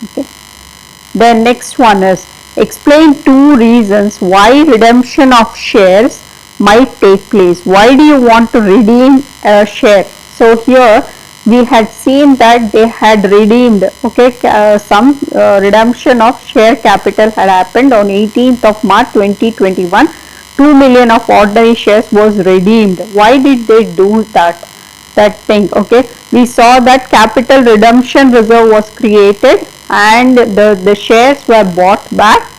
Okay. The next one is explain two reasons why redemption of shares might take place. Why do you want to redeem a share? So here we had seen that they had redeemed, okay, some redemption of share capital had happened on 18th of March 2021. 2 million of ordinary shares was redeemed. Why did they do that thing? Okay, we saw that capital redemption reserve was created and the shares were bought back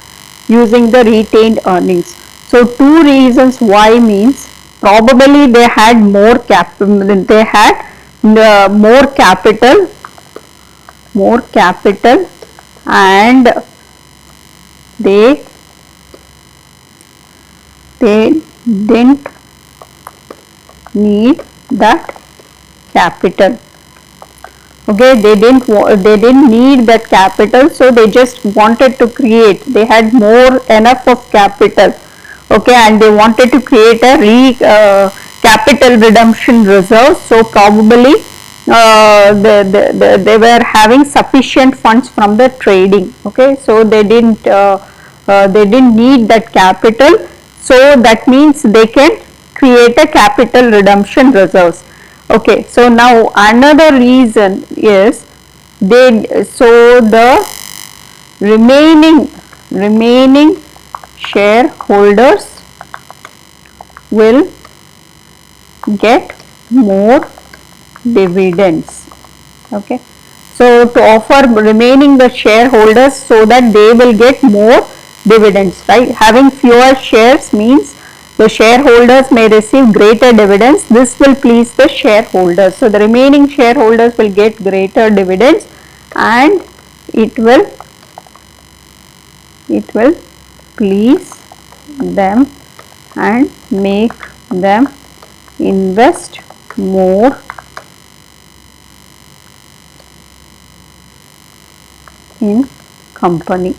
using the retained earnings. So two reasons why means probably they had more capital and they didn't need that capital. Okay, they didn't need that capital, so they just wanted to create, they had enough of capital, okay, and they wanted to create a capital redemption reserve. So probably they were having sufficient funds from the trading, okay, so they didn't need that capital, so that means they can create a capital redemption reserves. Okay, so now another reason is the remaining shareholders will get more dividends. Okay, so to offer remaining the shareholders so that they will get more dividends, right? Having fewer shares means the shareholders may receive greater dividends. This will please the shareholders. So the remaining shareholders will get greater dividends and it will please them and make them invest more in company.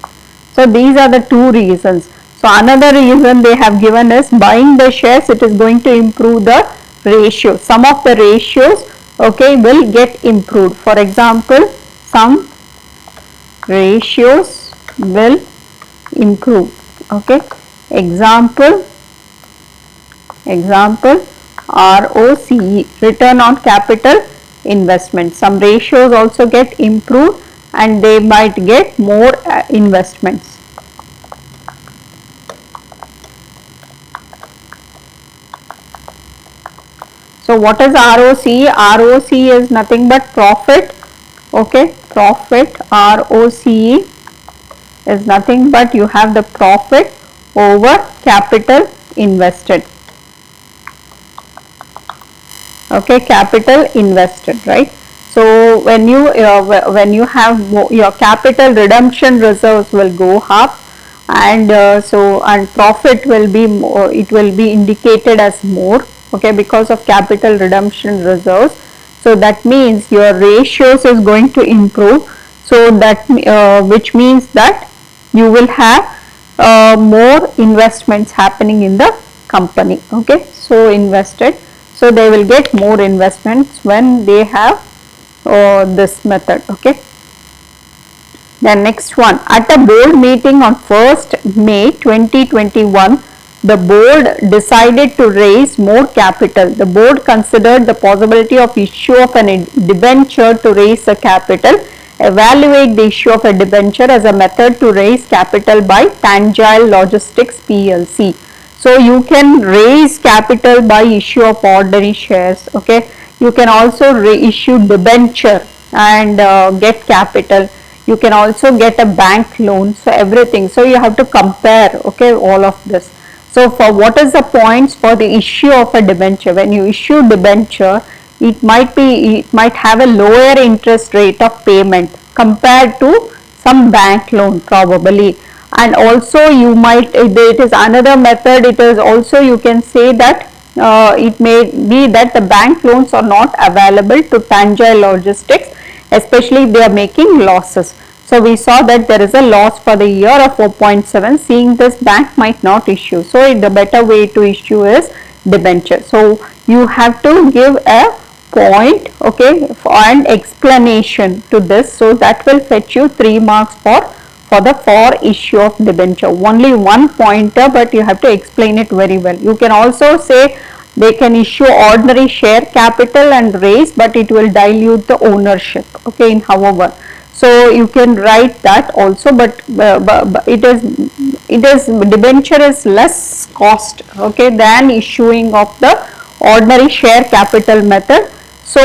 So these are the two reasons. So another reason they have given is buying the shares, it is going to improve the ratio. Some of the ratios, okay, will get improved. For example, some ratios will improve. Okay, example ROCE, return on capital investment. Some ratios also get improved and they might get more investments. So what is ROCE? ROCE is nothing but profit. Okay, profit. ROCE is nothing but you have the profit over capital invested. Okay, capital invested, right? So when you have your capital redemption reserves will go up, and and profit will be more, it will be indicated as more, okay, because of capital redemption reserves. So that means your ratios is going to improve. So that which means that you will have more investments happening in the company. Okay, so invested. So they will get more investments when they have this method. Okay. The next one, at a board meeting on 1st May 2021, the board decided to raise more capital. The board considered the possibility of issue of an debenture to raise the capital. Evaluate the issue of a debenture as a method to raise capital by Tangail Logistics PLC. So you can raise capital by issue of ordinary shares. Okay, you can also reissue debenture and get capital. You can also get a bank loan. So everything. So you have to compare. Okay, all of this. So for what is the points for the issue of a debenture? When you issue debenture, it might have a lower interest rate of payment compared to some bank loan probably. And also you might, it is another method, it is also you can say that it may be that the bank loans are not available to Tangail Logistics, especially if they are making losses. So we saw that there is a loss for the year of 4.7, seeing this bank might not issue. So the better way to issue is debenture. So you have to give a point, okay, and explanation to this. So that will fetch you 3 marks for the for issue of debenture. Only one pointer, but you have to explain it very well. You can also say they can issue ordinary share capital and raise, but it will dilute the ownership, okay, in however. So you can write that also, but it is debenture is less cost, okay, than issuing of the ordinary share capital method. So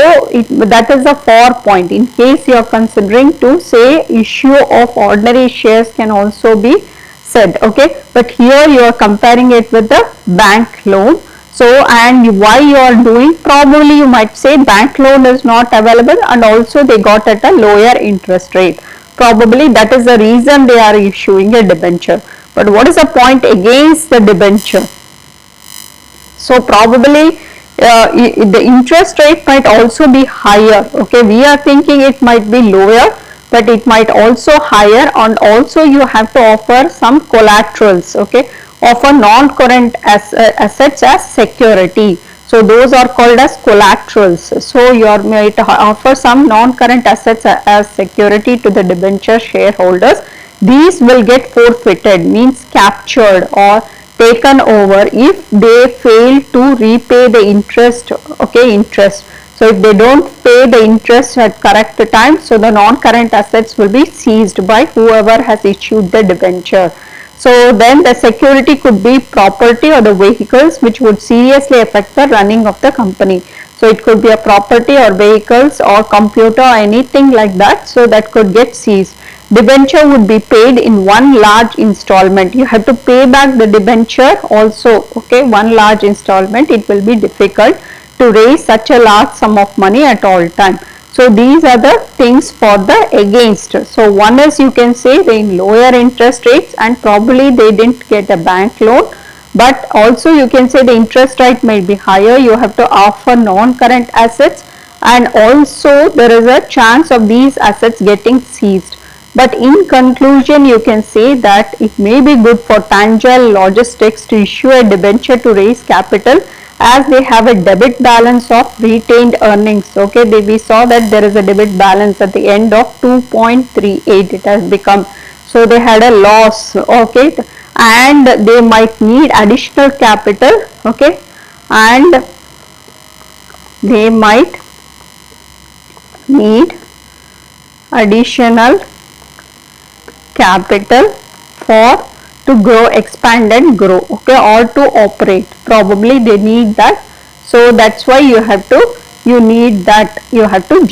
that is the for point. In case you are considering to say issue of ordinary shares can also be said, okay, but here you are comparing it with the bank loan. So, and why you are doing, probably you might say bank loan is not available and also they got at a lower interest rate. Probably that is the reason they are issuing a debenture. But what is the point against the debenture? So probably the interest rate might also be higher, okay, we are thinking it might be lower, but it might also higher, and also you have to offer some collaterals, okay, offer non-current assets as security. So those are called as collaterals. So you might offer some non-current assets as security to the debenture shareholders. These will get forfeited, means captured or taken over if they fail to repay the interest, okay, interest. So if they don't pay the interest at correct time, so the non-current assets will be seized by whoever has issued the debenture. So then the security could be property or the vehicles which would seriously affect the running of the company. So it could be a property or vehicles or computer or anything like that, so that could get seized. Debenture would be paid in one large installment. You have to pay back the debenture also, okay, one large installment. It will be difficult to raise such a large sum of money at all time. So these are the things for the against. So one is, you can say, the lower interest rates and probably they didn't get a bank loan, but also you can say the interest rate may be higher. You have to offer non-current assets, and also there is a chance of these assets getting seized. But in conclusion, you can say that it may be good for Tangail Logistics to issue a debenture to raise capital, as they have a debit balance of retained earnings. Okay, we saw that there is a debit balance at the end of 2.38 it has become. So they had a loss, okay, and they might need additional capital, okay, and they might need additional capital for to grow, expand and grow, okay, or to operate. Probably they need that. So that's why you need that, you have to